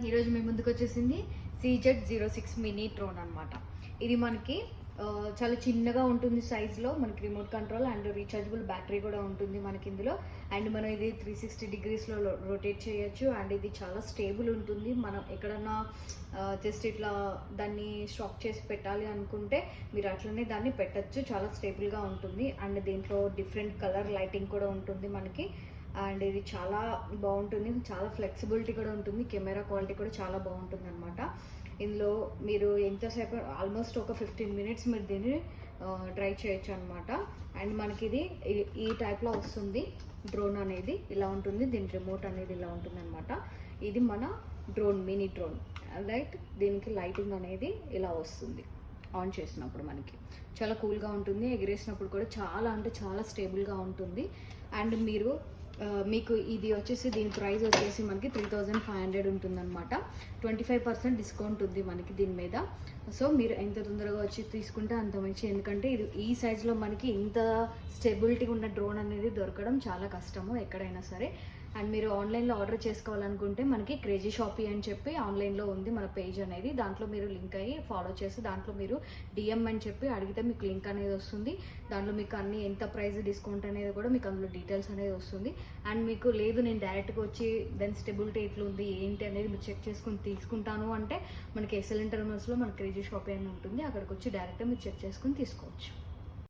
ఈరోజు మీ ముందుకు వచ్చేసింది CZ06 మినీ డ్రోన్ అనమాట. ఇది మనకి చాలా చిన్నగా ఉంటుంది సైజ్లో. మనకి remote control and rechargeable battery కూడా ఉంటుంది మనకి ఇందులో. అండ్ మనం ఇది 360 డిగ్రీస్లో రొటేట్ చేయొచ్చు. అండ్ ఇది చాలా స్టేబుల్ ఉంటుంది. మనం ఎక్కడన్నా జస్ట్ ఇట్లా దాన్ని స్టాక్ చేసి పెట్టాలి అనుకుంటే మీరు అట్లనే దాన్ని పెట్టచ్చు. చాలా స్టేబుల్గా ఉంటుంది. అండ్ దీంట్లో డిఫరెంట్ కలర్ లైటింగ్ కూడా ఉంటుంది మనకి. అండ్ ఇది చాలా బాగుంటుంది, చాలా ఫ్లెక్సిబిలిటీ కూడా ఉంటుంది. కెమెరా క్వాలిటీ కూడా చాలా బాగుంటుంది అనమాట. ఇందులో మీరు ఎంతసేపు ఆల్మోస్ట్ ఒక 15 మినిట్స్ మీరు దీన్ని ట్రై చేయొచ్చు అనమాట. అండ్ మనకి ఇది ఈ టైప్లో వస్తుంది. డ్రోన్ అనేది ఇలా ఉంటుంది, దీని రిమోట్ అనేది ఇలా ఉంటుంది అనమాట. ఇది మన డ్రోన్, మినీ డ్రోన్. రైట్, దీనికి లైటింగ్ అనేది ఇలా వస్తుంది ఆన్ చేసినప్పుడు. మనకి చాలా కూల్గా ఉంటుంది. ఎగిరేసినప్పుడు కూడా చాలా అంటే చాలా స్టేబుల్గా ఉంటుంది. అండ్ మీకు ఇది వచ్చేసి దీని ప్రైస్ వచ్చేసి మనకి 3500 ఉంటుందన్నమాట. 25% డిస్కౌంట్ ఉంది మనకి దీని మీద. సో మీరు ఎంత తొందరగా వచ్చి తీసుకుంటే అంత మంచి. ఎందుకంటే ఇది ఈ సైజులో మనకి ఇంత స్టెబిలిటీ ఉన్న డ్రోన్ అనేది దొరకడం చాలా కష్టము ఎక్కడైనా సరే. అండ్ మీరు ఆన్లైన్లో ఆర్డర్ చేసుకోవాలనుకుంటే మనకి క్రేజీ షాపీ అని చెప్పి ఆన్లైన్లో ఉంది మన పేజ్ అనేది. దాంట్లో మీరు లింక్ అయ్యి ఫాలో చేసి దాంట్లో మీరు DM అని చెప్పి అడిగితే మీకు లింక్ అనేది వస్తుంది. దాంట్లో మీకు అన్ని ఎంత ప్రైస్ డిస్కౌంట్ అనేది కూడా మీకు అందులో డీటెయిల్స్ అనేది వస్తుంది. అండ్ మీకు లేదు నేను డైరెక్ట్గా వచ్చి దాని స్టెబిలిటీ ఎట్లుంది ఏంటి అనేది మీరు చెక్ చేసుకుని తీసుకుంటాను అంటే మనకి SL టెర్మినల్స్లో మన క్రేజీ షాపీ అని ఉంటుంది. అక్కడికి వచ్చి డైరెక్ట్గా మీరు చెక్ చేసుకుని తీసుకోవచ్చు.